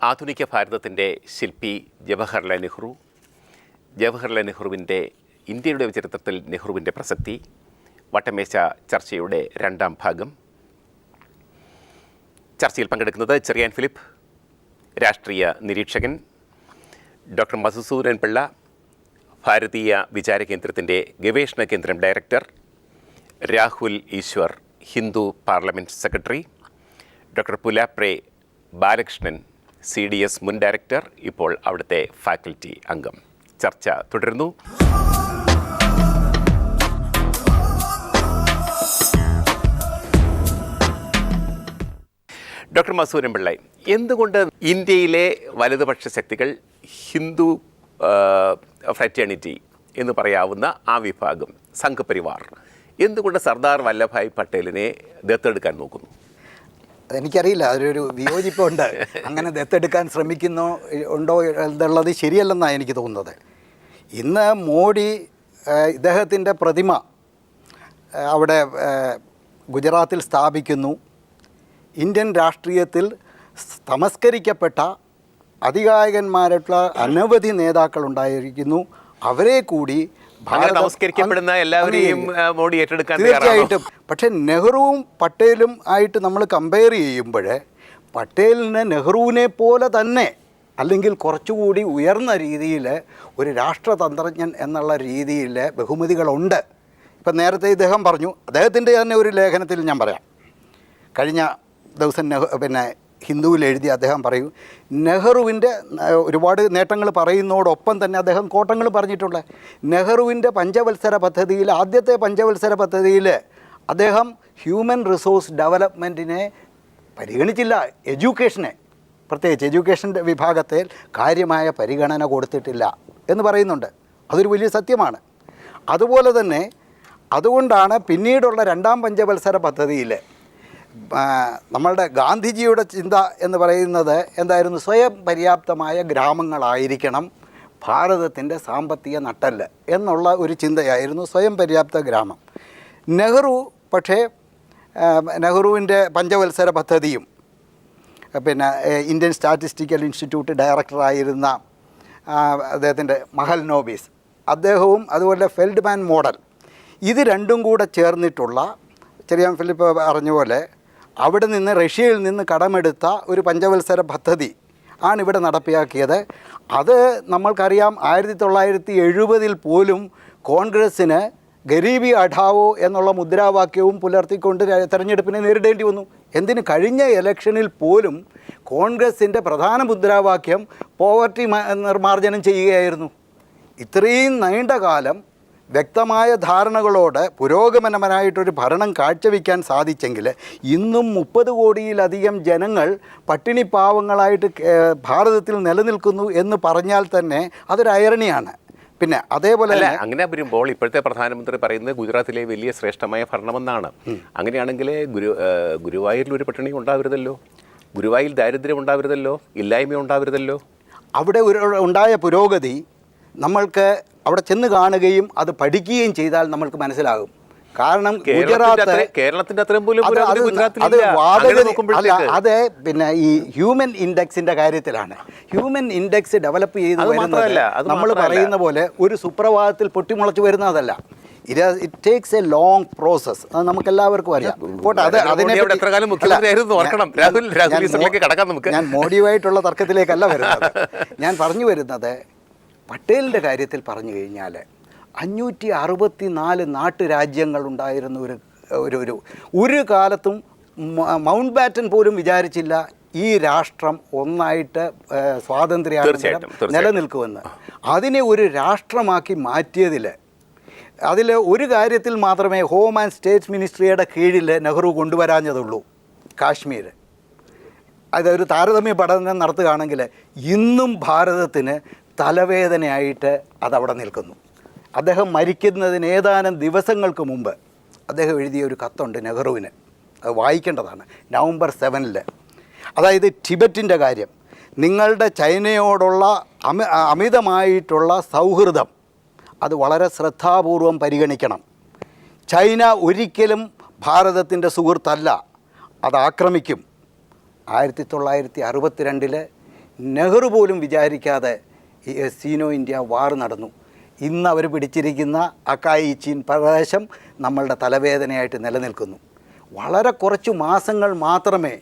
ആധുനിക ഭാരതത്തിൻ്റെ ശില്പി ജവഹർലാൽ നെഹ്റു, ജവഹർലാൽ നെഹ്റുവിൻ്റെ ഇന്ത്യയുടെ ചരിത്രത്തിൽ നെഹ്റുവിൻ്റെ പ്രസക്തി, വട്ടമേശ ചർച്ചയുടെ രണ്ടാം ഭാഗം. ചർച്ചയിൽ പങ്കെടുക്കുന്നത് ചെറിയാൻ ഫിലിപ്പ്, രാഷ്ട്രീയ നിരീക്ഷകൻ, ഡോക്ടർ മധുസൂദൻ പിള്ള, ഭാരതീയ വിചാര കേന്ദ്രത്തിൻ്റെ ഗവേഷണ കേന്ദ്രം director, Rahul Easwar, Hindu parliament secretary, doctor Pulapre Balakrishnan, CDS മുൻ ഡയറക്ടർ, ഇപ്പോൾ അവിടുത്തെ ഫാക്കൽറ്റി അംഗം. ചർച്ച തുടരുന്നു. ഡോക്ടർ മധുസൂദൻ പിള്ള, എന്തുകൊണ്ട് ഇന്ത്യയിലെ വലതുപക്ഷ ശക്തികൾ ഹിന്ദു ഫ്രറ്റേണിറ്റി എന്ന് പറയാവുന്ന ആ വിഭാഗം സംഘപരിവാർ എന്തുകൊണ്ട് സർദാർ വല്ലഭായ് പട്ടേലിനെ ദത്തെടുക്കാൻ നോക്കുന്നു? എനിക്കറിയില്ല, അതിലൊരു വിയോജിപ്പുണ്ട്. അങ്ങനെ ദത്തെടുക്കാൻ ശ്രമിക്കുന്നോ ഉണ്ടോ എന്നുള്ളത് ശരിയല്ലെന്നാണ് എനിക്ക് തോന്നുന്നത്. ഇന്ന് മോഡി ഇദ്ദേഹത്തിൻ്റെ പ്രതിമ അവിടെ ഗുജറാത്തിൽ സ്ഥാപിക്കുന്നു. ഇന്ത്യൻ രാഷ്ട്രീയത്തിൽ തമസ്കരിക്കപ്പെട്ട അതികായകന്മാരായിട്ടുള്ള അനവധി നേതാക്കളുണ്ടായിരിക്കുന്നു. അവരെ കൂടി നമസ്കരിക്കപ്പെടുന്ന എല്ലാവരെയും മോഡി ഏറ്റെടുക്കാൻ തീർച്ചയായിട്ടും. പക്ഷേ നെഹ്റുവും പട്ടേലും ആയിട്ട് നമ്മൾ കമ്പയർ ചെയ്യുമ്പോൾ പട്ടേലിന് നെഹ്റുവിനെ പോലെ തന്നെ അല്ലെങ്കിൽ കുറച്ചുകൂടി ഉയർന്ന രീതിയിൽ ഒരു രാഷ്ട്രതന്ത്രജ്ഞൻ എന്നുള്ള രീതിയിൽ ബഹുമതികളുണ്ട്. ഇപ്പം നേരത്തെ ഇദ്ദേഹം പറഞ്ഞു, അദ്ദേഹത്തിൻ്റെ തന്നെ ഒരു ലേഖനത്തിൽ ഞാൻ പറയാം, കഴിഞ്ഞ ദിവസം ഹിന്ദുവിൽ എഴുതി അദ്ദേഹം പറയും, നെഹ്റുവിൻ്റെ ഒരുപാട് നേട്ടങ്ങൾ പറയുന്നതോടൊപ്പം തന്നെ അദ്ദേഹം കോട്ടങ്ങൾ പറഞ്ഞിട്ടുള്ളത്. നെഹ്റുവിൻ്റെ പഞ്ചവത്സര പദ്ധതിയിൽ, ആദ്യത്തെ പഞ്ചവത്സര പദ്ധതിയിൽ അദ്ദേഹം ഹ്യൂമൻ റിസോഴ്സ് ഡെവലപ്മെൻറ്റിനെ പരിഗണിച്ചില്ല. എഡ്യൂക്കേഷനെ, പ്രത്യേകിച്ച് എഡ്യൂക്കേഷൻ്റെ വിഭാഗത്തിൽ കാര്യമായ പരിഗണന കൊടുത്തിട്ടില്ല എന്ന് പറയുന്നുണ്ട്. അതൊരു വലിയ സത്യമാണ്. അതുപോലെ തന്നെ അതുകൊണ്ടാണ് പിന്നീടുള്ള രണ്ടാം പഞ്ചവത്സര പദ്ധതിയിൽ നമ്മളുടെ ഗാന്ധിജിയുടെ ചിന്ത എന്ന് പറയുന്നത് എന്തായിരുന്നു? സ്വയം പര്യാപ്തമായ ഗ്രാമങ്ങളായിരിക്കണം ഭാരതത്തിൻ്റെ സാമ്പത്തിക നട്ടെല്ല് എന്നുള്ള ഒരു ചിന്തയായിരുന്നു സ്വയം പര്യാപ്ത ഗ്രാമം. നെഹ്റു പക്ഷേ നെഹ്റുവിൻ്റെ പഞ്ചവത്സര പദ്ധതിയും ഇന്ത്യൻ സ്റ്റാറ്റിസ്റ്റിക്കൽ ഇൻസ്റ്റിറ്റ്യൂട്ട് ഡയറക്ടറായിരുന്ന അദ്ദേഹത്തിൻ്റെ മഹൽനോബിസ് അദ്ദേഹവും അതുപോലെ ഫെൽഡ്മാൻ മോഡൽ, ഇത് രണ്ടും കൂടെ ചേർന്നിട്ടുള്ള, ചെറിയാൻ ഫിലിപ്പ് പറഞ്ഞ പോലെ അവിടെ നിന്ന് റഷ്യയിൽ നിന്ന് കടമെടുത്ത ഒരു പഞ്ചവത്സര പദ്ധതി ആണ് ഇവിടെ നടപ്പിലാക്കിയത്. അത് നമ്മൾക്കറിയാം, 1970 പോലും കോൺഗ്രസ്സിന് ഗരീബി അഠാവോ എന്നുള്ള മുദ്രാവാക്യവും പുലർത്തിക്കൊണ്ട് തെരഞ്ഞെടുപ്പിനെ നേരിടേണ്ടി വന്നു. എന്തിന്? കഴിഞ്ഞ ഇലക്ഷനിൽ പോലും കോൺഗ്രസിൻ്റെ പ്രധാന മുദ്രാവാക്യം പോവർട്ടി നിർമ്മാർജ്ജനം ചെയ്യുകയായിരുന്നു. ഇത്രയും നീണ്ട കാലം വ്യക്തമായ ധാരണകളോട് പുരോഗമനപരമായിട്ടൊരു ഭരണം കാഴ്ചവെക്കാൻ സാധിച്ചെങ്കിൽ ഇന്നും 30 കോടിയിലധികം ജനങ്ങൾ പട്ടിണിപ്പാവങ്ങളായിട്ട് ഭാരതത്തിൽ നിലനിൽക്കുന്നു എന്ന് പറഞ്ഞാൽ തന്നെ അതൊരു ഐറണിയാണ്. പിന്നെ അതേപോലെ അങ്ങനെ വരുമ്പോൾ ഇപ്പോഴത്തെ പ്രധാനമന്ത്രി പറയുന്നത് ഗുജറാത്തിലെ വലിയ ശ്രേഷ്ഠമായ ഭരണമെന്നാണ്. അങ്ങനെയാണെങ്കിൽ ഗുരുവായൂരിൽ ഒരു പട്ടിണി ഉണ്ടാവരുതല്ലോ, ഗുരുവായൂരിൽ ദാരിദ്ര്യം ഉണ്ടാവരുതല്ലോ, ഇല്ലായ്മ ഉണ്ടാവരുതല്ലോ. അവിടെ ഉണ്ടായ പുരോഗതി നമ്മൾക്ക് അവിടെ ചെന്ന് കാണുകയും അത് പഠിക്കുകയും ചെയ്താൽ നമ്മൾക്ക് മനസ്സിലാകും. കാരണം ഗുജറാത്ത് കേരളത്തിൻ്റെ അത്രയും പോലും അത് ഈ ഹ്യൂമൻ ഇൻഡെക്സിൻ്റെ കാര്യത്തിലാണ്. ഹ്യൂമൻ ഇൻഡെക്സ് ഡെവലപ്പ് ചെയ്ത് വരുന്നത് നമ്മൾ പറയുന്ന പോലെ ഒരു സുപ്രഭാതത്തിൽ പൊട്ടിമുളച്ച് വരുന്നതല്ല. It takes A long process. അത് നമുക്കെല്ലാവർക്കും അറിയാം. ഞാൻ മോഡിയുമായിട്ടുള്ള തർക്കത്തിലേക്കല്ല വരുന്നത്. ഞാൻ പറഞ്ഞു വരുന്നത്, പട്ടേലിൻ്റെ കാര്യത്തിൽ പറഞ്ഞു കഴിഞ്ഞാൽ 564 നാട്ടുരാജ്യങ്ങളുണ്ടായിരുന്ന ഒരു കാലത്തും മൗണ്ട് ബാറ്റൻ പോലും വിചാരിച്ചില്ല ഈ രാഷ്ട്രം ഒന്നായിട്ട് സ്വാതന്ത്ര്യാനന്തരം നിലനിൽക്കുമെന്ന്. അതിനെ ഒരു രാഷ്ട്രമാക്കി മാറ്റിയതിൽ അതിൽ ഒരു കാര്യത്തിൽ മാത്രമേ ഹോം ആൻഡ് സ്റ്റേറ്റ് മിനിസ്ട്രിയുടെ കീഴിൽ നെഹ്റു കൊണ്ടുവരാഞ്ഞതുള്ളൂ, കാശ്മീർ. അതൊരു താരതമ്യ പഠനം നടത്തുകയാണെങ്കിൽ ഇന്നും ഭാരതത്തിന് തലവേദനയായിട്ട് അതവിടെ നിൽക്കുന്നു. അദ്ദേഹം മരിക്കുന്നതിന് ഏതാനും ദിവസങ്ങൾക്ക് മുമ്പ് അദ്ദേഹം എഴുതിയ ഒരു കത്തുണ്ട് നെഹ്റുവിന്, അത് വായിക്കേണ്ടതാണ്. നവംബർ 7. അതായത് ടിബറ്റിൻ്റെ കാര്യം, നിങ്ങളുടെ ചൈനയോടുള്ള അമിതമായിട്ടുള്ള സൗഹൃദം അത് വളരെ ശ്രദ്ധാപൂർവം പരിഗണിക്കണം. ചൈന ഒരിക്കലും ഭാരതത്തിൻ്റെ സുഹൃത്തല്ല, അത് ആക്രമിക്കും. 1962 നെഹ്റു പോലും വിചാരിക്കാതെ ഈ സീനോ ഇന്ത്യ വാർ നടന്നു. ഇന്ന് അവർ പിടിച്ചിരിക്കുന്ന അക്കായി ചീൻ പ്രദേശം നമ്മളുടെ തലവേദനയായിട്ട് നിലനിൽക്കുന്നു. വളരെ കുറച്ച് മാസങ്ങൾ മാത്രമേ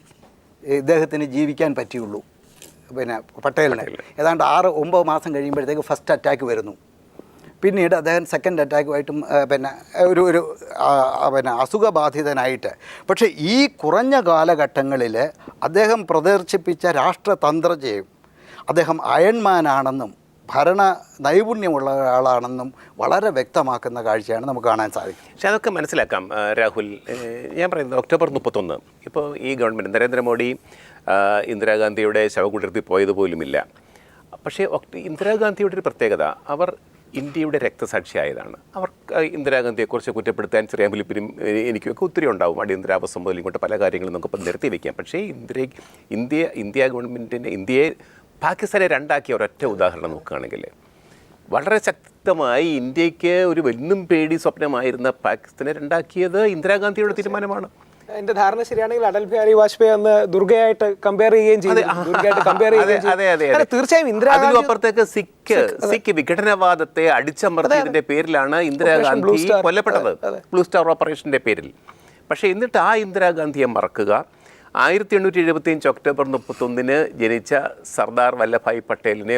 ഇദ്ദേഹത്തിന് ജീവിക്കാൻ പറ്റിയുള്ളൂ. പിന്നെ പട്ടേലിന് ഏതാണ്ട് 6-9 മാസം കഴിയുമ്പോഴത്തേക്ക് ഫസ്റ്റ് അറ്റാക്ക് വരുന്നു. പിന്നീട് അദ്ദേഹം സെക്കൻഡ് അറ്റാക്കുമായിട്ടും പിന്നെ അസുഖബാധിതനായിട്ട്. പക്ഷേ ഈ കുറഞ്ഞ കാലഘട്ടങ്ങളിൽ അദ്ദേഹം പ്രദർശിപ്പിച്ച രാഷ്ട്രതന്ത്രജ്ഞയും അദ്ദേഹം അയൺമാനാണെന്നും ഭരണ നൈപുണ്യമുള്ള ഒരാളാണെന്നും വളരെ വ്യക്തമാക്കുന്ന കാഴ്ചയാണ് നമുക്ക് കാണാൻ സാധിക്കും. പക്ഷെ അതൊക്കെ മനസ്സിലാക്കാം രാഹുൽ. ഞാൻ പറയുന്നത് ഒക്ടോബർ 31 ഇപ്പോൾ ഈ ഗവൺമെൻറ് നരേന്ദ്രമോദി ഇന്ദിരാഗാന്ധിയുടെ ശവകുടീരത്തിൽ പോയതുപോലുമില്ല. പക്ഷേ ഇന്ദിരാഗാന്ധിയുടെ ഒരു പ്രത്യേകത, അവർ ഇന്ത്യയുടെ രക്തസാക്ഷിയായതാണ്. അവർ ഇന്ദിരാഗാന്ധിയെക്കുറിച്ച് കുറ്റപ്പെടുത്താൻ ചെറിയ ഫിലിപ്പിനും എനിക്കൊക്കെ ഒത്തിരി ഉണ്ടാവും. അടിയന്തരാവസ്ഥ മുതൽ ഇങ്ങോട്ട് പല കാര്യങ്ങളും നമുക്കിപ്പോൾ നിർത്തി വയ്ക്കാം. പക്ഷേ ഇന്ത്യ ഗവൺമെൻറ്റിന് ഇന്ത്യയെ പാകിസ്ഥാനെ രണ്ടാക്കിയ ഒരൊറ്റ ഉദാഹരണം നോക്കുകയാണെങ്കിൽ വളരെ ശക്തമായി ഇന്ത്യക്ക് ഒരു വെല്ലും പേടി സ്വപ്നമായിരുന്ന പാകിസ്ഥാനെ രണ്ടാക്കിയത് ഇന്ദിരാഗാന്ധിയുടെ തീരുമാനമാണ്. എന്റെ ധാരണ ശരിയാണെങ്കിൽ അടൽ ബിഹാരി വാജ്പേയി അന്ന് ദുർഗയായിട്ട് കമ്പയർ ചെയ്യുകയും ചെയ്തു. തീർച്ചയായും ഇന്ദിരാഗാന്ധി അപ്പുറത്തേക്ക് സിഖ് വിഘടനവാദത്തെ അടിച്ചമർത്തിയതിന്റെ പേരിലാണ് ഇന്ദിരാഗാന്ധി കൊല്ലപ്പെട്ടത്, ബ്ലൂ സ്റ്റാർ ഓപ്പറേഷന്റെ പേരിൽ. പക്ഷേ എന്നിട്ട് ആ ഇന്ദിരാഗാന്ധിയെ മറക്കുക, 1875 ഒക്ടോബർ 31 ജനിച്ച സർദാർ വല്ലഭായ് പട്ടേലിനെ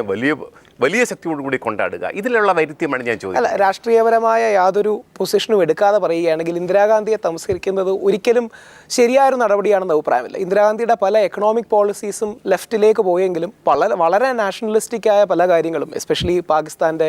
വലിയ ശക്തിയോടുകൂടി കൊണ്ടാടുക, ഇതിലുള്ള വൈരുദ്ധ്യമാണ് ഞാൻ ചോദിച്ചത്. അല്ല, രാഷ്ട്രീയപരമായ യാതൊരു പൊസിഷനും എടുക്കാതെ പറയുകയാണെങ്കിൽ ഇന്ദിരാഗാന്ധിയെ തമസ്കരിക്കുന്നത് ഒരിക്കലും ശരിയായൊരു നടപടിയാണെന്ന് അഭിപ്രായമില്ല. ഇന്ദിരാഗാന്ധിയുടെ പല എക്കണോമിക് പോളിസീസും ലെഫ്റ്റിലേക്ക് പോയെങ്കിലും വളരെ നാഷണലിസ്റ്റിക് ആയ പല കാര്യങ്ങളും, എസ്പെഷ്യലി പാകിസ്ഥാൻ്റെ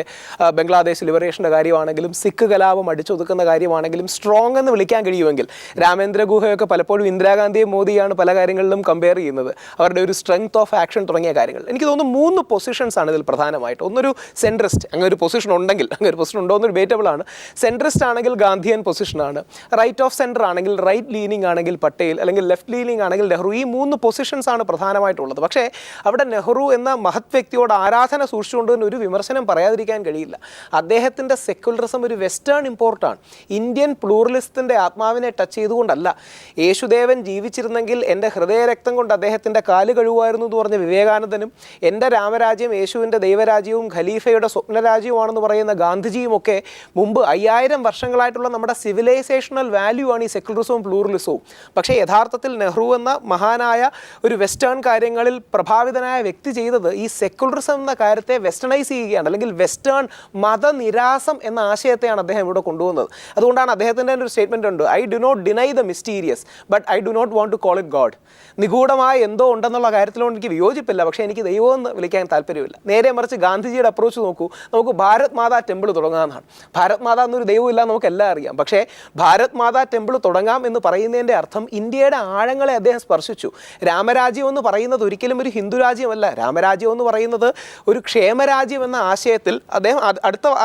ബംഗ്ലാദേശ് ലിബറേഷൻ്റെ കാര്യമാണെങ്കിലും സിഖ് കലാപം അടിച്ചൊതുക്കുന്ന കാര്യമാണെങ്കിലും സ്ട്രോങ് എന്ന് വിളിക്കാൻ കഴിയുമെങ്കിൽ, രാമേന്ദ്ര ഗുഹയൊക്കെ പലപ്പോഴും ഇന്ദിരാഗാന്ധിയെ മോദിയാണ് പല കാര്യങ്ങളിലും കമ്പയർ ചെയ്യുന്നത്, അവരുടെ ഒരു സ്ട്രെങ്ത് ഓഫ് ആക്ഷൻ തുടങ്ങിയ കാര്യങ്ങൾ. എനിക്ക് തോന്നുന്നു 3 പൊസിഷൻസ് ആണ് ഇതിൽ പ്രധാനമായിട്ട്. ഒന്നൊരു സെൻട്രിസ്റ്റ്, അങ്ങനെ ഒരു പൊസിഷൻ ഉണ്ടെങ്കിൽ, അങ്ങനെ ഒരു പൊസിഷൻ ഉണ്ടോ എന്ന് ഡിബേറ്റബിൾ ആണ്. സെൻട്രിസ്റ്റ് ആണെങ്കിൽ ഗാന്ധിയൻ പൊസിഷനാണ്, റൈറ്റ് ഓഫ് സെൻറ്റർ ആണെങ്കിൽ റൈറ്റ് ലീനിങ് ആണെങ്കിൽ പട്ടേൽ, അല്ലെങ്കിൽ ലെഫ്റ്റ് ലീനിങ് ആണെങ്കിൽ നെഹ്റു. ഈ 3 പൊസിഷൻസ് ആണ് പ്രധാനമായിട്ടുള്ളത്. പക്ഷേ അവിടെ നെഹ്റു എന്ന മഹത് വ്യക്തിയോട് ആരാധന സൂക്ഷിച്ചുകൊണ്ട് തന്നെ ഒരു വിമർശനം പറയാതിരിക്കാൻ കഴിയില്ല. അദ്ദേഹത്തിൻ്റെ സെക്യുലറിസം ഒരു വെസ്റ്റേൺ ഇമ്പോർട്ടാണ്, ഇന്ത്യൻ പ്ലൂറലിസത്തിൻ്റെ ആത്മാവിനെ ടച്ച് ചെയ്തുകൊണ്ടല്ല. യേശുദേവൻ ജീവിച്ചിരുന്നെങ്കിൽ എൻ്റെ ഹൃദയരക്തം കൊണ്ട് അദ്ദേഹത്തിൻ്റെ കാല് കഴുകുമായിരുന്നു എന്ന് പറഞ്ഞ വിവേകാനന്ദനും, എൻ്റെ രാമരാജ്യം യേശുവിൻ്റെ ദൈവരാജ്യവും ഖലീഫയുടെ സ്വപ്നരാജ്യവുമാണെന്ന് പറയുന്ന ഗാന്ധിജിയുമൊക്കെ മുമ്പ് 5000 വർഷങ്ങളായിട്ടുള്ള നമ്മുടെ സിവിലൈസേഷണൽ വാല്യൂ ആണ് ഈ സെക്യുലറിസവും പ്ലൂറലിസവും. പക്ഷേ യഥാർത്ഥത്തിൽ നെഹ്റു എന്ന മഹാനായ ഒരു വെസ്റ്റേൺ കാര്യങ്ങളിൽ പ്രഭാവിതനായ വ്യക്തി ചെയ്തത് ഈ സെക്യുലറിസം എന്ന കാര്യത്തെ വെസ്റ്റേണൈസ് ചെയ്യുകയാണ്, അല്ലെങ്കിൽ വെസ്റ്റേൺ മതനിരാസം എന്ന ആശയത്തെയാണ് അദ്ദേഹം ഇവിടെ കൊണ്ടുവന്നത്. അതുകൊണ്ടാണ് അദ്ദേഹത്തിൻ്റെ ഒരു സ്റ്റേറ്റ്മെൻ്റ് ഉണ്ട്, I do not deny the mysterious but I do not want to call it God. നിഗൂഢമായ എന്തോ ഉണ്ടെന്നുള്ള കാര്യത്തിലോട് എനിക്ക് വിയോജിപ്പില്ല, പക്ഷേ എനിക്ക് ദൈവം എന്ന് വിളിക്കാൻ താല്പര്യമില്ല. നേരെ മറിച്ച് ഗാന്ധിജിയുടെ അപ്രോച്ച് നോക്കൂ, നമുക്ക് ഭാരത് മാതാ ടെമ്പിൾ തുടങ്ങാമെന്നാണ്. ഭാരത് മാതാ എന്നൊരു ദൈവമില്ല നമുക്ക് എല്ലാം അറിയാം. പക്ഷേ ഭാരത് മാതാ ടെമ്പിൾ തുടങ്ങാം എന്ന് പറയുന്നതിൻ്റെ അർത്ഥം ഇന്ത്യയുടെ ആഴങ്ങളെ അദ്ദേഹം സ്പർശിച്ചു. രാമരാജ്യം എന്ന് പറയുന്നത് ഒരിക്കലും ഒരു ഹിന്ദു രാജ്യമല്ല. രാമരാജ്യം എന്ന് പറയുന്നത് ഒരു ക്ഷേമരാജ്യം എന്ന ആശയത്തിൽ അദ്ദേഹം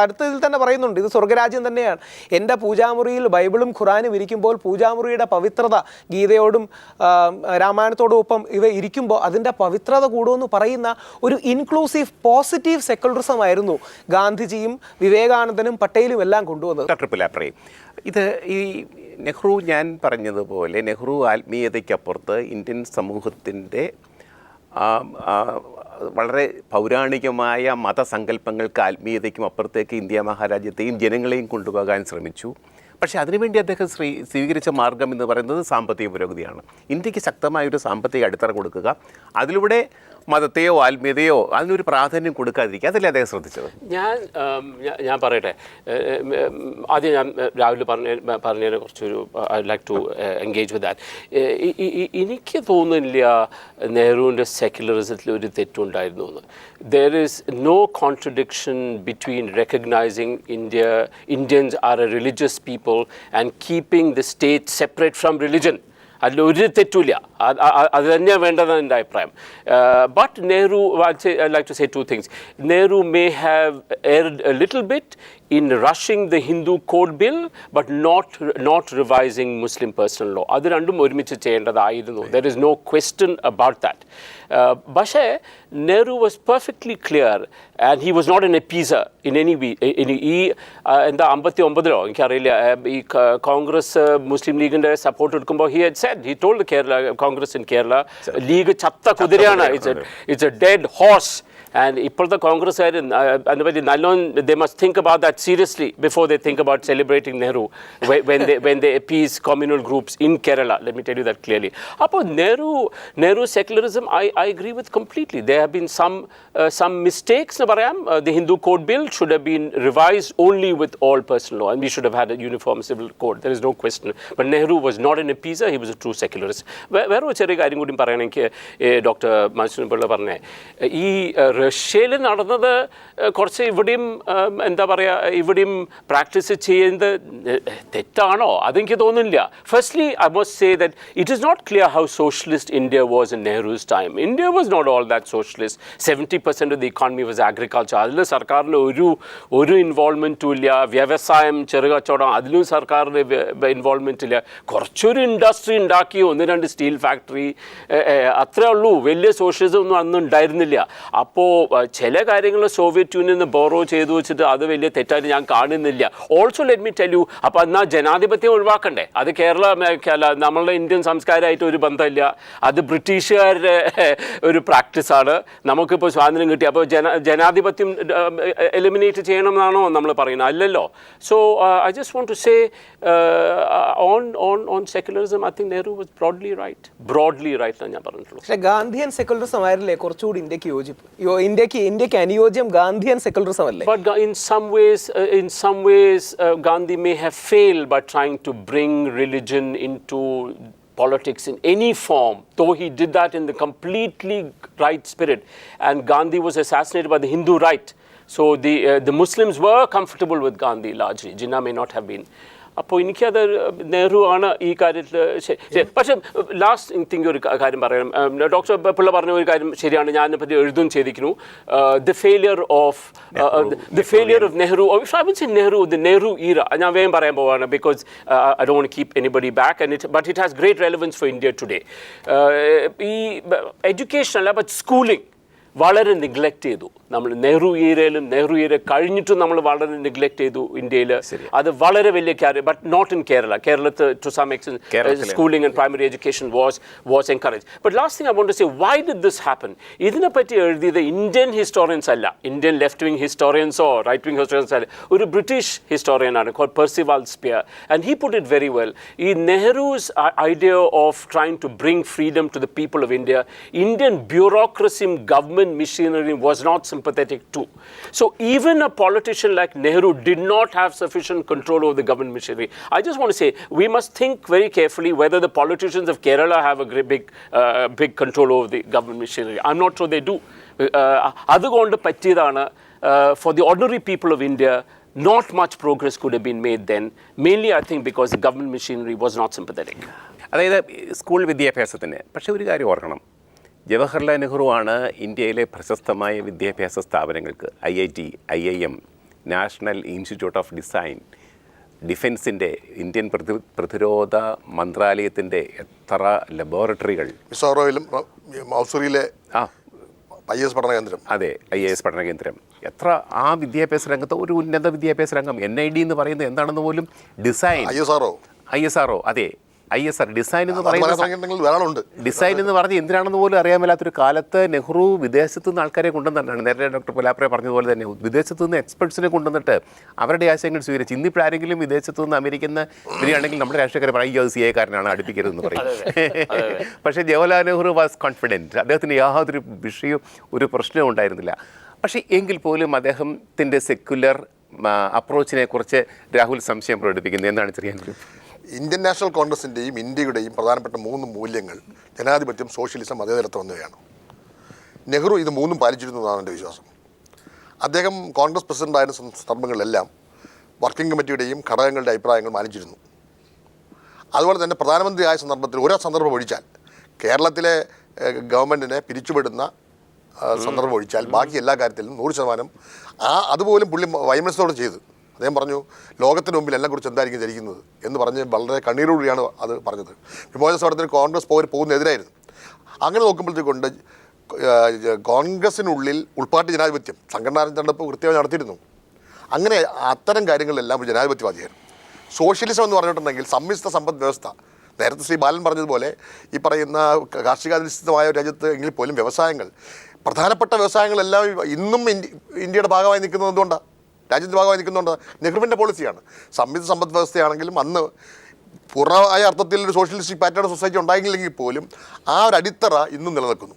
അടുത്തതിൽ തന്നെ പറയുന്നുണ്ട്, ഇത് സ്വർഗ്ഗരാജ്യം തന്നെയാണ്. എൻ്റെ പൂജാമുറിയിൽ ബൈബിളും ഖുറാനും ഇരിക്കുമ്പോൾ പൂജാമുറിയുടെ പവിത്രത ഗീതയോടും രാമായണത്തോടും ഒപ്പം ഇവ ഇരിക്കുമ്പോൾ അതിൻ്റെ പവിത്രത കൂടുമെന്ന് പറയുന്ന ഒരു ഇൻക്ലൂസീവ് പോസിറ്റീവ് സെക്യുലറിസം ആയിരുന്നു ഗാന്ധിജിയും വിവേകാനന്ദനും പട്ടേലും എല്ലാം കൊണ്ടുവന്നത്. ഇത് ഈ നെഹ്റു, ഞാൻ പറഞ്ഞതുപോലെ നെഹ്റു ആത്മീയതയ്ക്കപ്പുറത്ത് ഇന്ത്യൻ സമൂഹത്തിൻ്റെ വളരെ പൗരാണികമായ മതസങ്കല്പങ്ങൾക്ക് ആത്മീയതയ്ക്കും അപ്പുറത്തേക്ക് ഇന്ത്യ മഹാരാജ്യത്തെയും ജനങ്ങളെയും കൊണ്ടുപോകാൻ ശ്രമിച്ചു. പക്ഷേ അതിനുവേണ്ടി അദ്ദേഹം സ്വീകരിച്ച മാർഗം എന്ന് പറയുന്നത് സാമ്പത്തിക പുരോഗതിയാണ്. ഇന്ത്യക്ക് ശക്തമായൊരു സാമ്പത്തിക അടിത്തറ കൊടുക്കുക, അതിലൂടെ മതത്തെയോ ആത്മീയതയോ അതിനൊരു പ്രാധാന്യം കൊടുക്കാതിരിക്കുക, അതല്ലേ അദ്ദേഹം ശ്രദ്ധിച്ചത്? ഞാൻ പറയട്ടെ, ആദ്യം ഞാൻ രാവിലെ പറഞ്ഞതിനെ കുറച്ചൊരു I like to engage with that. എനിക്ക് തോന്നുന്നില്ല നെഹ്റുവിൻ്റെ സെക്യുലറിസത്തിൽ ഒരു തെറ്റുണ്ടായിരുന്നു എന്ന്. There is no contradiction between recognizing Indians are a religious people and keeping the state separate from religion. അതിലൊരു തെറ്റില്ല, അത് തന്നെയാണ് വേണ്ടതെന്ന് എൻ്റെ അഭിപ്രായം. But Nehru, I'd like to say 2 things. Nehru may have erred a little bit in rushing the Hindu Code Bill, but not revising Muslim personal law. അത് രണ്ടും ഒരുമിച്ച് ചെയ്യേണ്ടതായിരുന്നു. There is no question about that. പക്ഷേ Nehru was perfectly clear, and he was not an appeaser in any way. ഈ എന്താ 59-ലോ എനിക്കറിയില്ല, ഈ കോൺഗ്രസ് മുസ്ലിം ലീഗിൻ്റെ support എടുക്കുമ്പോൾ he had said, he told the Kerala Congress in Kerala, league ചത്ത കുതിരയാണ്, it's a dead horse. And ഇപ്പോഴത്തെ കോൺഗ്രസ്സുകാർ അതുപറ്റി നല്ലോണം they must think about that seriously before they think about celebrating Nehru when they appease communal groups in Kerala. Let me tell you that clearly. അപ്പോൾ Nehru secularism I agree with completely. There have been some mistakes എന്ന് പറയാം. The Hindu Code Bill should have been revised only with all personal law, and we should have had a uniform civil code. There is no question. But Nehru was not an appeaser, he was a true secularist. വേറെ ഒരു ചെറിയ കാര്യം കൂടി പറയണമെങ്കിൽ doctor Mansoor Pillai പറഞ്ഞേ, ഈ റഷ്യയിൽ നടന്നത് കുറച്ച് ഇവിടെയും എന്താ പറയുക, ഇവിടെയും പ്രാക്ടീസ് ചെയ്യുന്നത് തെറ്റാണോ? അതെനിക്ക് തോന്നുന്നില്ല. Firstly I must say that it is not clear how socialist India was in Nehru's time. India was not all that socialist. 70% of the economy was agriculture. അതിൽ സർക്കാരിന് ഒരു ഇൻവോൾവ്മെൻറ്റും ഇല്ല. വ്യവസായം, ചെറുകച്ചവടം, അതിലും സർക്കാരിന് ഇൻവോൾവ്മെൻറ്റ് ഇല്ല. കുറച്ചൊരു ഇൻഡസ്ട്രി ഉണ്ടാക്കി, 1-2 സ്റ്റീൽ ഫാക്ടറി, അത്രേ ഉള്ളൂ. വലിയ സോഷ്യലിസം ഒന്നും അന്ന് ഉണ്ടായിരുന്നില്ല. അപ്പോൾ ചില കാര്യങ്ങൾ സോവിയറ്റ് യൂണിയനിൽ നിന്ന് ബോറോ ചെയ്തു വെച്ചിട്ട് അത് വലിയ തെറ്റായിട്ട് ഞാൻ കാണുന്നില്ല. Also let me tell you, അപ്പോൾ എന്നാൽ ജനാധിപത്യം ഒഴിവാക്കണ്ടേ? അത് നമ്മളുടെ ഇന്ത്യൻ സംസ്കാരമായിട്ട് ഒരു ബന്ധമില്ല. അത് ബ്രിട്ടീഷുകാരുടെ ഒരു പ്രാക്ടീസാണ്. നമുക്കിപ്പോൾ സ്വാതന്ത്ര്യം കിട്ടി, അപ്പോൾ ജനാധിപത്യം എലിമിനേറ്റ് ചെയ്യണം എന്നാണോ നമ്മൾ പറയുന്നത്? അല്ലല്ലോ. So I just want to say on secularism I think Nehru was broadly right എന്നാണ് ഞാൻ പറഞ്ഞിട്ടുള്ളൂ. പക്ഷേ ഗാന്ധിയൻ സെക്യുലറിസം ആയിരുന്നില്ലേ കുറച്ചുകൂടി ഇന്ത്യക്ക് യോജിപ്പ്? ഇന്ത്യക്ക് അനുയോജ്യം ഗാന്ധിയൻ സെക്യുലറിസം അല്ലേ? But in some ways, Gandhi may have failed by trying to bring religion into politics in any form, though he did that in the completely right spirit. And Gandhi was assassinated by the Hindu right. So the Muslims were comfortable with Gandhi largely. Jinnah may not have been. അപ്പോൾ എനിക്കത് നെഹ്റു ആണ് ഈ കാര്യത്തിൽ. പക്ഷേ last think ഒരു കാര്യം പറയാം. Doctor Pillai പറഞ്ഞ ഒരു കാര്യം ശരിയാണ്, ഞാൻ അതിനെപ്പറ്റി എഴുതും ചെയ്തിരിക്കുന്നു. The failure of Nehru, I will say the Nehru era. ഞാൻ വേഗം പറയാൻ പോവാണ്, because I don't want to keep anybody back, but it has great relevance for India today. ഈ എഡ്യൂക്കേഷൻ അല്ല, ബട്ട് സ്കൂളിംഗ് വളരെ നെഗ്ലക്റ്റ് ചെയ്തു നമ്മൾ. നെഹ്റു ഈരയിലും നെഹ്റു ഈര കഴിഞ്ഞിട്ടും നമ്മൾ വളരെ നെഗ്ലക്റ്റ് ചെയ്തു ഇന്ത്യയിൽ. അത് വളരെ വലിയ കാര്യം. But not in Kerala. കേരളത്തിൽ to some extent schooling and primary education was encourage. But last thing I want to say, why did this happen? ഇതിനെപ്പറ്റി എഴുതിയത് ഇന്ത്യൻ ഹിസ്റ്റോറിയൻസ് അല്ല, ഇന്ത്യൻ ലെഫ്റ്റ് വിങ് ഹിസ്റ്റോറിയൻസോ റൈറ്റ് വിങ് ഹിസ്റ്റോറിയൻസ് അല്ല, ഒരു British ഹിസ്റ്റോറിയനാണ് called Percival Spear, and he put it very well. ഈ Nehru's idea of trying to bring freedom to the people of India, Indian ബ്യൂറോക്രസിയും government machinery was not sympathetic to. So even a politician like Nehru did not have sufficient control over the government machinery. I just want to say, we must think very carefully whether the politicians of Kerala have a great big control over the government machinery. I'm not sure they do. അതുകൊണ്ട് പറ്റിയതാണ്. For the ordinary people of India, not much progress could have been made then, mainly I think because the government machinery was not sympathetic. അതായത് school വിദ്യാഭ്യാസത്തിന്. പക്ഷേ ഒരു കാര്യം ഓർക്കണം, ജവഹർലാൽ നെഹ്റു ആണ് ഇന്ത്യയിലെ പ്രശസ്തമായ വിദ്യാഭ്യാസ സ്ഥാപനങ്ങൾക്ക് IIT, IIM, national institute of design, ഡിഫൻസിൻ്റെ, ഇന്ത്യൻ പ്രതിരോധ മന്ത്രാലയത്തിൻ്റെ എത്ര ലബോറട്ടറികൾ, മിസോറോയിലും മൗസൂറിയിലെ IAS പഠന കേന്ദ്രം, അതെ IAS പഠന കേന്ദ്രം, എത്ര ആ വിദ്യാഭ്യാസ രംഗത്ത് ഒരു ഉന്നത വിദ്യാഭ്യാസ രംഗം. NID എന്ന് പറയുന്നത് എന്താണെന്ന് പോലും, ഡിസൈൻ, ISRO, അതെ ISR, ഡിസൈൻ എന്ന് പറയുന്നത്, ഡിസൈൻ എന്ന് പറഞ്ഞ് എന്തിനാണെന്ന് പോലും അറിയാൻ മേലാത്തൊരു കാലത്ത് നെഹ്റു വിദേശത്തു നിന്ന് ആൾക്കാരെ കൊണ്ടുവന്നിട്ടാണ്. നേരത്തെ ഡോക്ടർ പുലാപ്രെ പറഞ്ഞതുപോലെ തന്നെ വിദേശത്തു നിന്ന് എക്സ്പെർട്സിനെ കൊണ്ടുവന്നിട്ട് അവരുടെ ആശയങ്ങൾ സ്വീകരിച്ച്. ഇന്നിപ്പോഴാരെങ്കിലും വിദേശത്തു നിന്ന് അമേരിക്കൻ വരികയാണെങ്കിൽ നമ്മുടെ രാഷ്ട്രീയക്കാരെ പറയും അത് CA കാരനാണ്, അടുപ്പിക്കരുതെന്ന് പറയും. പക്ഷേ ജവഹർലാൽ നെഹ്റു വാസ് കോൺഫിഡൻറ്റ്. അദ്ദേഹത്തിന് യാതൊരു വിഷയവും ഒരു പ്രശ്നവും ഉണ്ടായിരുന്നില്ല. പക്ഷേ എങ്കിൽ പോലും അദ്ദേഹത്തിൻ്റെ സെക്യുലർ അപ്രോച്ചിനെ കുറിച്ച് രാഹുൽ സംശയം പ്രകടിപ്പിക്കുന്നത് എന്താണ് ചെറിയ? ഇന്ത്യൻ നാഷണൽ കോൺഗ്രസിൻ്റെയും ഇന്ത്യയുടെയും പ്രധാനപ്പെട്ട 3 മൂല്യങ്ങൾ ജനാധിപത്യം, സോഷ്യലിസം, മതേതരത്വം എന്നിവയാണ്. നെഹ്റു ഇത് 3 പാലിച്ചിരുന്നു എന്നാണ് എൻ്റെ വിശ്വാസം. അദ്ദേഹം കോൺഗ്രസ് പ്രസിഡൻ്റായിരുന്ന സന്ദർഭങ്ങളിലെല്ലാം വർക്കിംഗ് കമ്മിറ്റിയുടെയും ഘടകങ്ങളുടെ അഭിപ്രായങ്ങൾ മാനിച്ചിരുന്നു. അതുപോലെ തന്നെ പ്രധാനമന്ത്രിയായ സന്ദർഭത്തിൽ ഓരോ സന്ദർഭം ഒഴിച്ചാൽ, കേരളത്തിലെ ഗവൺമെൻറ്റിനെ പിരിച്ചുവിടുന്ന സന്ദർഭം ഒഴിച്ചാൽ ബാക്കി എല്ലാ കാര്യത്തിലും 100% അതുപോലും പുള്ളി വൈമനസ്സോടെ ചെയ്തു. അദ്ദേഹം പറഞ്ഞു ലോകത്തിന് മുമ്പിൽ എല്ലാം കുറിച്ച് എന്തായിരിക്കും ധരിക്കുന്നത് എന്ന് പറഞ്ഞ് വളരെ കണ്ണീരോടുകൂടിയാണ് അത് പറഞ്ഞത്. വിമോചന സമരത്തിന് കോൺഗ്രസ് പോകുന്നതിനെതിരായിരുന്നു. അങ്ങനെ നോക്കുമ്പോഴത്തേക്കൊണ്ട് കോൺഗ്രസിനുള്ളിൽ ഉൾപ്പാർട്ടി ജനാധിപത്യം സംഘടനാ തെരഞ്ഞെടുപ്പ് കൃത്യമായി നടത്തിയിരുന്നു. അങ്ങനെ അത്തരം കാര്യങ്ങളിലെല്ലാം ഒരു ജനാധിപത്യവാദിയായിരുന്നു. സോഷ്യലിസം എന്ന് പറഞ്ഞിട്ടുണ്ടെങ്കിൽ സമ്മിശ്ര സമ്പദ് വ്യവസ്ഥ, നേരത്തെ ശ്രീ ബാലൻ പറഞ്ഞതുപോലെ ഈ പറയുന്ന കാർഷികാധിഷ്ഠിതമായ ഒരു രാജ്യത്ത് എങ്കിൽ പോലും വ്യവസായങ്ങൾ, പ്രധാനപ്പെട്ട വ്യവസായങ്ങളെല്ലാം ഇന്നും ഇന്ത്യയുടെ ഭാഗമായി നിൽക്കുന്നത് എന്തുകൊണ്ടാണ്, രാജ്യത്തിൻ്റെ ഭാഗമായി നിൽക്കുന്നുണ്ട്? നെഹ്റുവിൻ്റെ പോളിസിയാണ്. സമ്മിശ്ര സമ്പദ് വ്യവസ്ഥയാണെങ്കിലും അന്ന് പൂർണ്ണമായ അർത്ഥത്തിൽ ഒരു സോഷ്യലിസ്റ്റിക് പാറ്റേൺ സൊസൈറ്റി ഉണ്ടായില്ലെങ്കിൽ പോലും ആ ഒരു അടിത്തറ ഇന്നും നിലനിൽക്കുന്നു.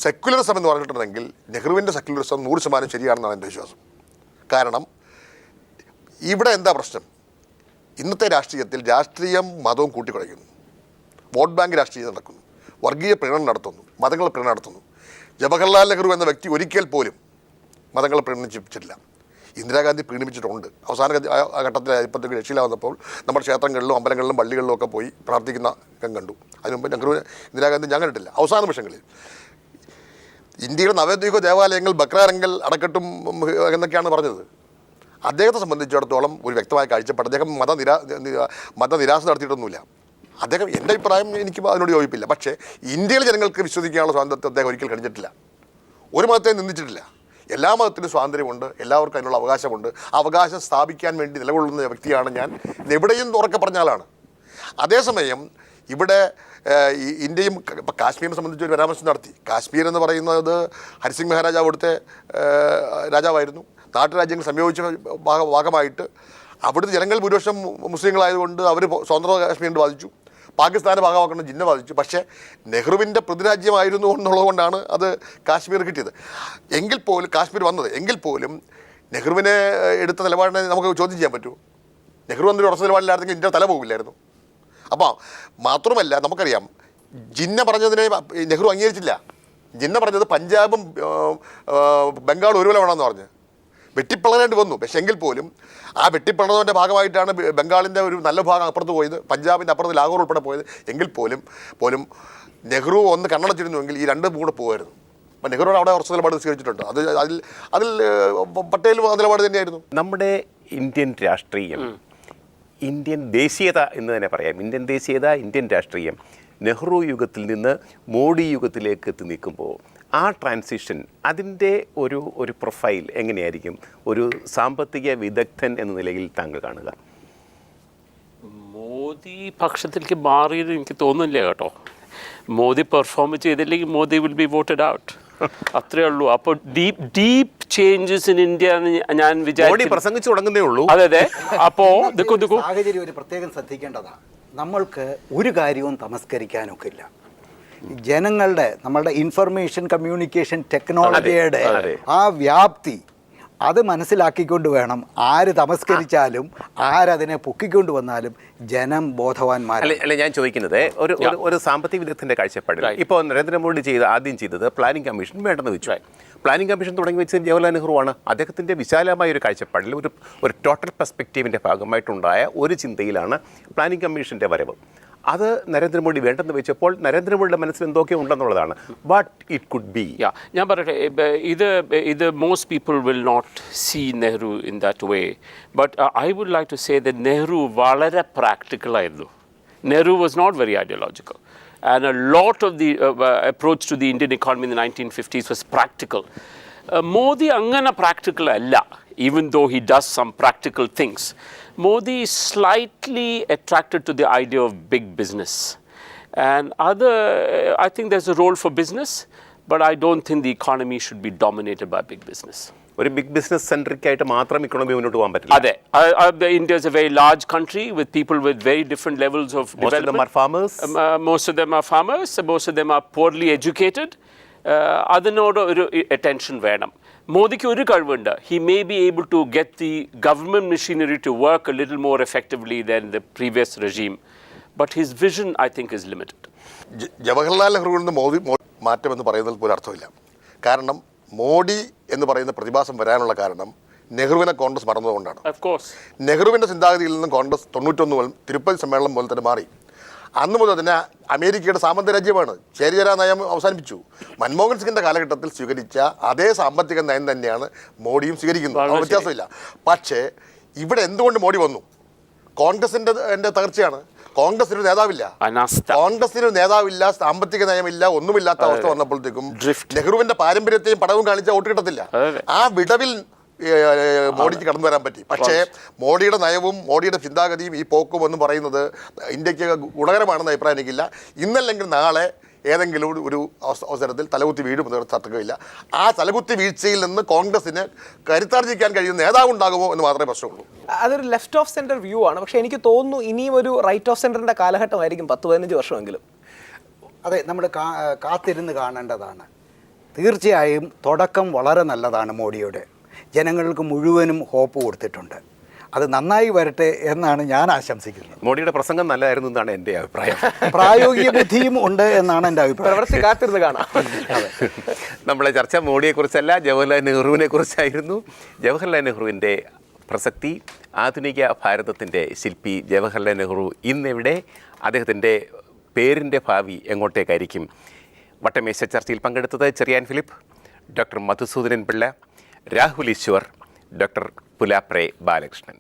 സെക്യുലറിസം എന്ന് പറഞ്ഞിട്ടുണ്ടെങ്കിൽ നെഹ്റുവിൻ്റെ സെക്യുലറിസം 100% ശരിയാണെന്നാണ് എൻ്റെ വിശ്വാസം. കാരണം ഇവിടെ എന്താ പ്രശ്നം? ഇന്നത്തെ രാഷ്ട്രീയത്തിൽ രാഷ്ട്രീയം മതവും കൂട്ടിക്കുഴയ്ക്കുന്നു. വോട്ട് ബാങ്ക് രാഷ്ട്രീയം നടക്കുന്നു, വർഗീയ പ്രീണനം നടത്തുന്നു, മതങ്ങളെ പ്രീണനം നടത്തുന്നു. ജവഹർലാൽ നെഹ്റു എന്ന വ്യക്തി ഒരിക്കൽ പോലും മതങ്ങളെ പ്രീണിപ്പിച്ചിട്ടില്ല. ഇന്ദിരാഗാന്ധി പ്രീണിപ്പിച്ചിട്ടുണ്ട്. അവസാന ഘട്ടത്തിൽ ഇപ്പോഴത്തേക്ക് രക്ഷയിലാവുന്നപ്പോൾ നമ്മുടെ ക്ഷേത്രങ്ങളിലും അമ്പലങ്ങളിലും പള്ളികളിലും ഒക്കെ പോയി പ്രാർത്ഥിക്കുന്ന കണ്ടു. അതിന് മുമ്പ് നെഹ്റുവിന് ഇന്ദിരാഗാന്ധി ഞാൻ കണ്ടിട്ടില്ല. അവസാന നിമിഷങ്ങളിൽ ഇന്ത്യയുടെ നവദ്വീപ ദേവാലയങ്ങൾ ബക്രാരങ്കൽ അടക്കട്ടും എന്നൊക്കെയാണ് പറഞ്ഞത്. അദ്ദേഹത്തെ സംബന്ധിച്ചിടത്തോളം ഒരു വ്യക്തമായ കാഴ്ചപ്പാട്, അദ്ദേഹം മതനിരാശ നടത്തിയിട്ടൊന്നുമില്ല. അദ്ദേഹം, എൻ്റെ അഭിപ്രായം, എനിക്ക് അതിനോട് യോജിപ്പില്ല. പക്ഷേ ഇന്ത്യയിലെ ജനങ്ങൾക്ക് വിശ്വസിക്കാനുള്ള സ്വാതന്ത്ര്യത്തെ അദ്ദേഹം ഒരിക്കൽ കഴിഞ്ഞിട്ടില്ല. ഒരു മതത്തെ നിന്ദിച്ചിട്ടില്ല. എല്ലാ മതത്തിനും സ്വാതന്ത്ര്യമുണ്ട്, എല്ലാവർക്കും അതിനുള്ള അവകാശമുണ്ട്. അവകാശം സ്ഥാപിക്കാൻ വേണ്ടി നിലകൊള്ളുന്ന വ്യക്തിയാണ് ഞാൻ. എവിടെയും ഉറക്കെ പറഞ്ഞ ആളാണ്. അതേസമയം ഇവിടെ ഇന്ത്യയും ഇപ്പം കാശ്മീരിനെ സംബന്ധിച്ച് ഒരു പരാമർശം നടത്തി. കാശ്മീർ എന്ന് പറയുന്നത് ഹരിസിംഗ് മഹാരാജാവ് അവിടുത്തെ രാജാവായിരുന്നു. നാട്ടുരാജ്യങ്ങൾ സംയോജിച്ച ഭാഗമായിട്ട് അവിടുത്തെ ജനങ്ങൾ ഭൂരിപക്ഷം മുസ്ലിങ്ങളായതുകൊണ്ട് അവർ സ്വതന്ത്ര കാശ്മീരിന് ബാധിച്ചു. പാകിസ്ഥാനെ ഭാഗമാക്കുന്ന ജിന്ന ബാധിച്ചു. പക്ഷേ നെഹ്റുവിൻ്റെ പ്രതിരാജ്യമായിരുന്നു എന്നുള്ളതുകൊണ്ടാണ് അത് കാശ്മീർ കിട്ടിയത്. എങ്കിൽ പോലും കാശ്മീർ വന്നത് എങ്കിൽ പോലും നെഹ്റുവിനെ എടുത്ത നിലപാടിനെ നമുക്ക് ചോദ്യം ചെയ്യാൻ പറ്റുമോ? നെഹ്റു എന്നൊരു ഉറച്ച നിലപാടിലായിരുന്നെങ്കിൽ ഇന്ത്യ തല പോകില്ലായിരുന്നു. അപ്പോൾ മാത്രമല്ല, നമുക്കറിയാം ജിന്ന പറഞ്ഞതിനെ നെഹ്റു അംഗീകരിച്ചില്ല. ജിന്ന പറഞ്ഞത് പഞ്ചാബും ബംഗാളും ഒരുപോലെ വേണമെന്ന് പറഞ്ഞ് വെട്ടിപ്പിളരേണ്ടി വന്നു. പക്ഷേ എങ്കിൽ പോലും ആ വെട്ടിപ്പിളർന്നതിൻ്റെ ഭാഗമായിട്ടാണ് ബംഗാളിൻ്റെ ഒരു നല്ല ഭാഗം അപ്പുറത്ത് പോയത്, പഞ്ചാബിൻ്റെ അപ്പുറത്ത് ലാഹോർ ഉൾപ്പെടെ പോയത്. എങ്കിൽ പോലും നെഹ്റു ഒന്ന് കണ്ണടച്ചിരുന്നുവെങ്കിൽ ഈ രണ്ടും കൂടെ പോകുമായിരുന്നു. അപ്പം നെഹ്റു അവിടെ ഉറച്ച നിലപാട് സ്വീകരിച്ചിട്ടുണ്ട്. അതിൽ പട്ടേൽ നിലപാട് തന്നെയായിരുന്നു. നമ്മുടെ ഇന്ത്യൻ രാഷ്ട്രീയം, ഇന്ത്യൻ ദേശീയത എന്ന് തന്നെ പറയാം, ഇന്ത്യൻ ദേശീയത, ഇന്ത്യൻ രാഷ്ട്രീയം നെഹ്റു യുഗത്തിൽ നിന്ന് മോഡി യുഗത്തിലേക്ക് എത്തി നിൽക്കുമ്പോൾ ആ ട്രാൻസിഷൻ, അതിൻ്റെ ഒരു പ്രൊഫൈൽ എങ്ങനെയായിരിക്കും ഒരു സാമ്പത്തിക വിദഗ്ധൻ എന്ന നിലയിൽ താങ്കൾ കാണുക? മോദി പക്ഷത്തിലേക്ക് മാറിയത് എനിക്ക് തോന്നുന്നില്ല കേട്ടോ. മോദി പെർഫോം ചെയ്തില്ലെങ്കിൽ Modi will be voted out. അത്രേ ഉള്ളൂ. അപ്പോൾ ഡീപ് ചേഞ്ചസ് ഇൻ ഇന്ത്യ ഞാൻ വിചാരിച്ചു പ്രസംഗിച്ചു തുടങ്ങുന്നേ ഉള്ളൂ. അതെ. അപ്പോൾ സാഹചര്യം ഒരു പ്രത്യേകം ശ്രദ്ധിക്കേണ്ടതാണ്. നമ്മൾക്ക് ഒരു കാര്യവും തമസ്കരിക്കാനൊക്കില്ല. നമ്മളുടെ ഇൻഫർമേഷൻ കമ്മ്യൂണിക്കേഷൻ ടെക്നോളജിയുടെ ആ വ്യാപ്തി അത് മനസ്സിലാക്കിക്കൊണ്ട് വേണം ആര് തമസ്കരിച്ചാലും ആരതിനെ പൊക്കിക്കൊണ്ട് വന്നാലും ജനം ബോധവാന്മാരല്ല. അല്ല, ഞാൻ ചോദിക്കുന്നത് ഒരു സാമ്പത്തിക വിദഗ്ധൻ്റെ കാഴ്ചപ്പാടിൽ ഇപ്പോൾ നരേന്ദ്രമോദി ആദ്യം ചെയ്തത് പ്ലാനിംഗ് കമ്മീഷൻ വേണ്ടെന്ന് വെച്ചു. പ്ലാനിംഗ് കമ്മീഷൻ തുടങ്ങി വെച്ചത് ജവഹർലാൽ നെഹ്റുവാണ്. അദ്ദേഹത്തിൻ്റെ വിശാലമായ ഒരു കാഴ്ചപ്പാടിൽ ഒരു ടോട്ടൽ പെർസ്പെക്റ്റീവിൻ്റെ ഭാഗമായിട്ടുണ്ടായ ഒരു ചിന്തയിലാണ് പ്ലാനിംഗ് കമ്മീഷൻ്റെ വരവ്. അത് നരേന്ദ്രമോദി വേണ്ടെന്ന് വെച്ചപ്പോൾ നരേന്ദ്രമോദിയുടെ മനസ്സിൽ എന്തൊക്കെ ഉണ്ടെന്നുള്ളതാണ്. But it could be. ഞാൻ പറയട്ടെ, ഇത് most people will not see Nehru in that way. But I would like to say that Nehru വളരെ പ്രാക്ടിക്കലായിരുന്നു. Nehru was not very ideological. And a lot of the approach to the Indian economy in the 1950s was practical. Modi angana practical alla, even though he does some practical things. Modi is slightly attracted to the idea of big business. And I think there's a role for business, but I don't think the economy should be dominated by big business. ഒരു big business centric ആയിട്ട് മാത്രം economy മുന്നോട്ട് പോകാൻ പറ്റില്ല. അതെ. India is a very large country with people with very different levels of development. Most of them are farmers. Most of them are farmers. Most of them are poorly educated. അതിനോട് ഒരു attention വേണം. മോദിക്ക് ഒരു കഴിവുണ്ട്. He may be able to get the government machinery to work a little more effectively than the previous regime. But his vision, I think, is limited. Jawaharlal നെഹ്റുവിൽ നിന്ന് മോദി മാറ്റമെന്ന് പറയുന്നതിൽ പോലും അർത്ഥമില്ല. കാരണം മോഡി എന്ന് പറയുന്ന പ്രതിഭാസം വരാനുള്ള കാരണം നെഹ്റുവിനെ കോൺഗ്രസ് മറന്നതുകൊണ്ടാണ്. Of course. നെഹ്റുവിൻ്റെ ചിന്താഗതിയിൽ നിന്നും കോൺഗ്രസ് 91 മുതൽ തിരുപ്പതി സമ്മേളനം മുതൽ തന്നെ മാറി. അന്ന് മുതൽ തന്നെ അമേരിക്കയുടെ സാമ്പത്തിക രാജ്യമാണ്. ചേരിചേരാ നയം അവസാനിപ്പിച്ചു. മൻമോഹൻ സിംഗിൻ്റെ കാലഘട്ടത്തിൽ സ്വീകരിച്ച അതേ സാമ്പത്തിക നയം തന്നെയാണ് മോഡിയും സ്വീകരിക്കുന്നത്. അത് വ്യത്യാസമില്ല. പക്ഷേ ഇവിടെ എന്തുകൊണ്ട് മോഡി വന്നു? കോൺഗ്രസിൻ്റെ തകർച്ചയാണ്. കോൺഗ്രസിന് നേതാവില്ല, കോൺഗ്രസിന് നേതാവില്ല, സാമ്പത്തിക നയമില്ല, ഒന്നുമില്ലാത്ത അവസ്ഥ വന്നപ്പോഴത്തേക്കും നെഹ്റുവിന്റെ പാരമ്പര്യത്തെയും പടവും കാണിച്ച വോട്ട് കിട്ടത്തില്ല. ആ വിടവിൽ മോഡിക്ക് കടന്നു വരാൻ പറ്റി. പക്ഷേ മോഡിയുടെ നയവും മോഡിയുടെ ചിന്താഗതിയും ഈ പോക്കും എന്ന് പറയുന്നത് ഇന്ത്യക്ക് ഗുണകരമാണെന്ന് അഭിപ്രായം എനിക്കില്ല. ഇന്നല്ലെങ്കിൽ നാളെ ഏതെങ്കിലും ഒരു അവസരത്തിൽ തലകുത്തി വീഴുമെന്ന് തർക്കമില്ല. ആ തലകുത്തി വീഴ്ചയിൽ നിന്ന് കോൺഗ്രസിന് കരുത്താർജിക്കാൻ കഴിയുന്ന നേതാവ് ഉണ്ടാകുമോ എന്ന് മാത്രമേ പ്രശ്നമുള്ളൂ. അതൊരു ലെഫ്റ്റ് ഓഫ് സെൻറ്റർ വ്യൂ ആണ്. പക്ഷേ എനിക്ക് തോന്നുന്നു ഇനിയും ഒരു റൈറ്റ് ഓഫ് സെൻറ്ററിൻ്റെ കാലഘട്ടമായിരിക്കും 10-15 വർഷമെങ്കിലും. അതെ, നമ്മൾ കാത്തിരുന്ന് കാണേണ്ടതാണ്. തീർച്ചയായും തുടക്കം വളരെ നല്ലതാണ്. മോഡിയുടെ ജനങ്ങൾക്ക് മുഴുവനും ഹോപ്പ് കൊടുത്തിട്ടുണ്ട്. അത് നന്നായി വരട്ടെ എന്നാണ് ഞാൻ ആശംസിക്കുന്നത്. മോഡിയുടെ പ്രസംഗം നല്ലതായിരുന്നു എന്നാണ് എൻ്റെ അഭിപ്രായം. പ്രായോഗിക ബുദ്ധിയും ഉണ്ട് എന്നാണ് എൻ്റെ അഭിപ്രായം. പ്രവൃത്തി കാത്തിരുന്ന് കാണാം. നമ്മളെ ചർച്ച മോഡിയെക്കുറിച്ചല്ല, ജവഹർലാൽ നെഹ്റുവിനെ കുറിച്ചായിരുന്നു. ജവഹർലാൽ നെഹ്റുവിൻ്റെ പ്രസക്തി, ആധുനിക ഭാരതത്തിൻ്റെ ശില്പി ജവഹർലാൽ നെഹ്റു ഇന്നിവിടെ, അദ്ദേഹത്തിൻ്റെ പേരിൻ്റെ ഭാവി എങ്ങോട്ടേക്കായിരിക്കും? വട്ടമേശ ചർച്ചയിൽ പങ്കെടുത്തത് ചെറിയാൻ ഫിലിപ്പ്, ഡോക്ടർ മധുസൂദനൻ പിള്ള, രാഹുൽ ഈശ്വർ, ഡോക്ടർ പുലാപ്രേ ബാലകൃഷ്ണൻ.